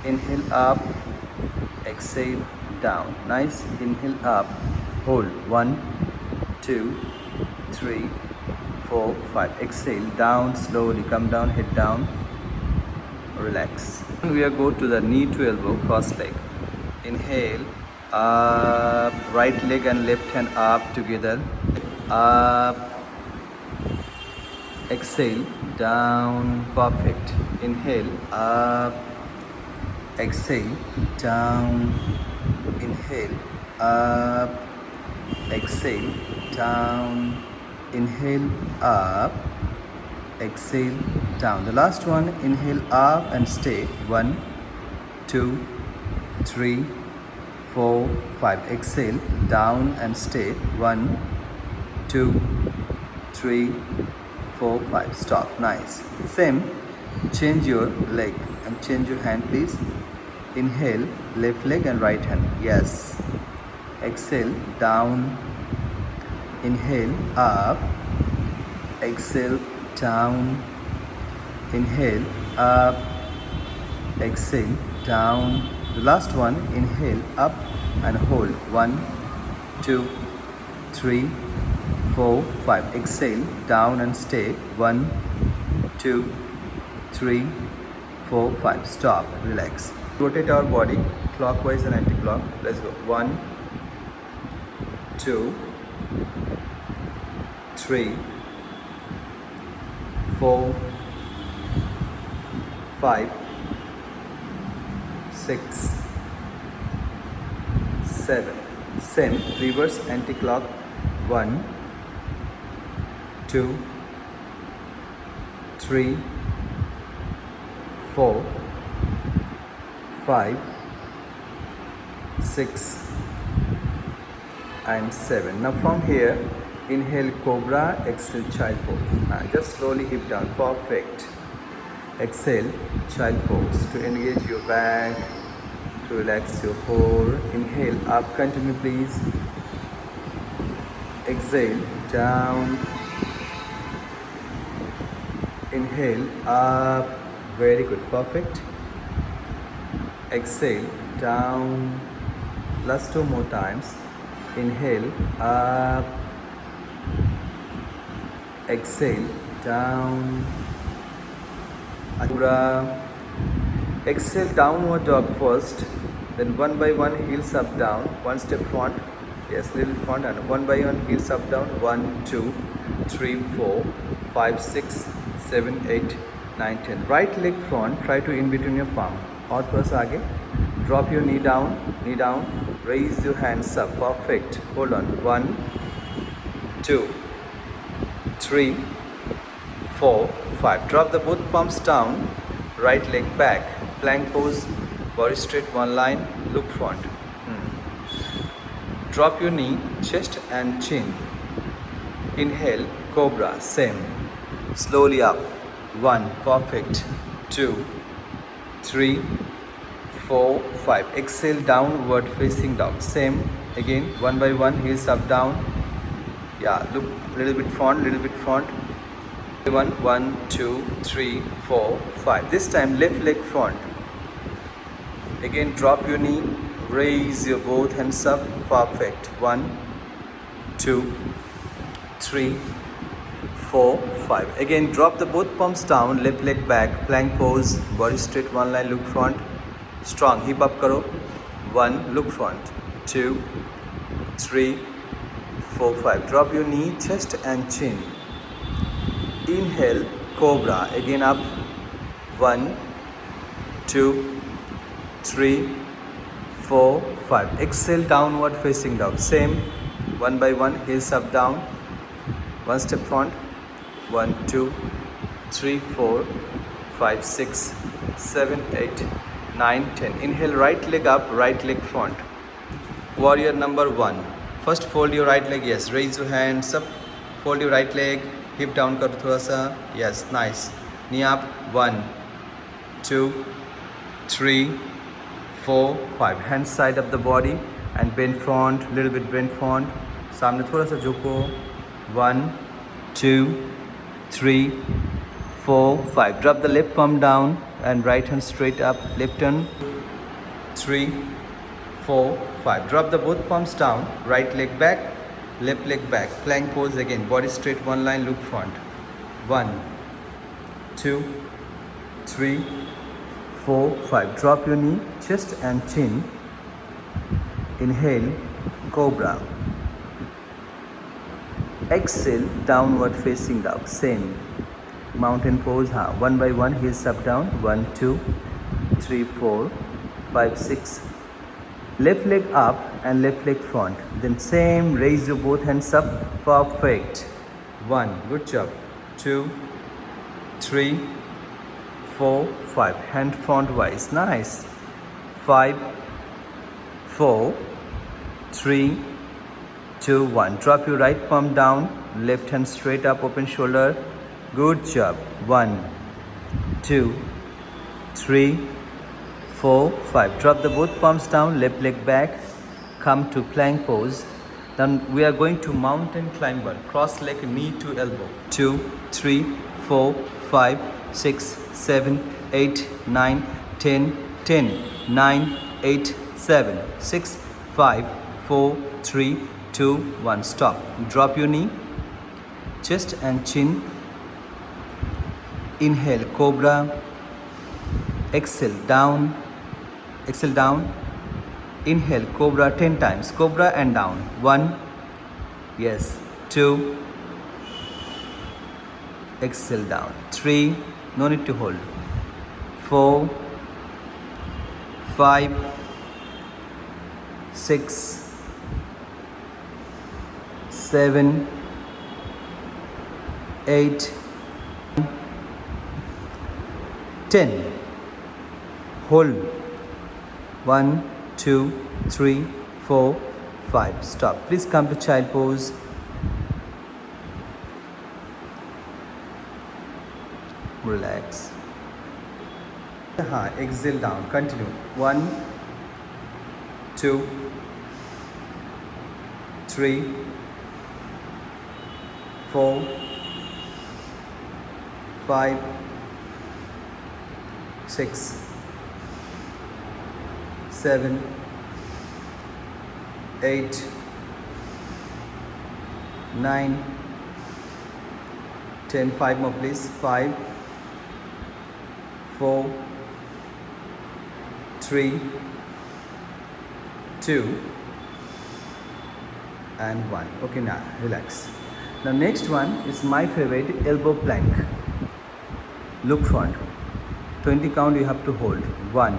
Inhale up, exhale down. Nice. Inhale up, hold 1, 2, 3, 4, 5. Exhale down slowly, come down, head down, relax. We are go to the knee to elbow, cross leg. Inhale up, right leg and left hand up together, up, exhale down, perfect. Inhale up, exhale down, inhale up, exhale down, inhale up, exhale down. The last one, inhale up and stay. 1, 2, 3, 4, 5. Exhale down and stay. 1, 2, 3, 4, 5. Stop. Nice. Same. Change your leg and change your hand, please. Inhale, left leg and right hand. Yes. Exhale down. Inhale up. Exhale down. Inhale up. Exhale down. The last one, inhale up and hold. 1, 2, 3, 4, 5. Exhale down and stay. 1, 2, 3, 4, 5. Stop. Relax. Rotate our body clockwise and anti-clock. Let's go. 1, 2, 3, 4, 5, 6, 7. Same. Reverse anti-clock. 1, 2, 3, 4, 5, 6 and 7. Now from here, inhale Cobra, exhale Child Pose. Just slowly hip down. Perfect. Exhale Child Pose to engage your back, to relax your core. Inhale up, continue please. Exhale down. Inhale up. Very good. Perfect. Exhale down. Last 2 more times. Inhale up. Exhale down. Cobra. Exhale downward dog first. Then one by one heels up down. One step front. Yes, little front and one by one heels up down. 1, 2, 3, 4, 5, 6, 7, 8, 9, 10. Right leg front. Try to in between your palm. और थोड़ा सा आगे. Drop your knee down. Raise your hands up. Perfect. Hold on. 1, 2, 3, 4, 5. Drop the both palms down. Right leg back. Plank pose. Body straight, one line. Look front. Drop your knee, chest and chin. Inhale, Cobra. Same. Slowly up. 1. Perfect. 2, 3, 4, 5. Exhale, downward facing dog. Same. Again, one by one, heels up, down. Yeah, look little bit front. 1, 2, 3, 4, 5. This time, left leg front. Again, drop your knee. Raise your both hands up. Perfect. 1, 2, 3, 4, 5. Again, drop the both palms down. Left leg back. Plank pose. Body straight. One line. Look front. Strong. Hip up karo. 1. Look front. 2, 3, 4, 5. Drop your knee, chest and chin. Inhale. Cobra. Again up. 1, 2, 3, 4, 5. Exhale, downward facing dog. Same. One by one, heels up, down. One step front. 1, 2, 3, 4, 5, 6, 7, 8, 9, 10. Inhale, right leg up, right leg front. Warrior number 1. First fold your right leg. Yes. Raise your hands up. Fold your right leg. Hip down karo thoda sa. Yes. Nice. Knee up. 1, 2, 3, 4, 5. Hand side of the body and bend front. Little bit bend front. सामने थोड़ा सा झुको. 1, 2, 3, 4, 5. Drop the left palm down and right hand straight up. Left turn. 3, 4, 5. Drop the both palms down. Right leg back, left leg back. Plank pose again. Body straight, one line, look front. 1, 2, 3, 4, 5. Drop your knee, chest and chin. Inhale, Cobra. Exhale, downward facing dog. Same. Mountain pose. One by one, heels up down. 1, 2, 3, 4, 5, 6. Left leg up and left leg front. Then same, raise your both hands up. Perfect. 1, good job. 2, 3, 4, 5. Hand front wise. Nice. 5, 4, 3, 2, 1. Drop your right palm down. Left hand straight up, open shoulder. Good job. 1, 2, 3, 4, 5. Drop the both palms down. Left leg back. Come to plank pose. Then we are going to mountain climber. Cross leg, knee to elbow. 2, 3, 4, 5, 6, 7, 8, 9, 10, 10, 9, 8, 7, 6, 5, 4, 3, 2, 1. Stop. Drop your knee, chest and chin. Inhale, Cobra. Exhale, down. Exhale, down. Inhale, Cobra 10 times. Cobra and down. 1. Yes. 2. Exhale, down. 3. No need to hold. 4. 5. 6. 7. 8. 10. Hold. 1, 2, 3, 4, 5. Stop. Please come to child pose. Relax. Exhale down. Continue. 1, 2, 3, 4, 5, 6, 7, 8, 9, 10. 5 more please. 5, 4, 3, 2 and 1. Okay, now relax. Now next one is my favorite, elbow plank. Look front. 20 count you have to hold. 1,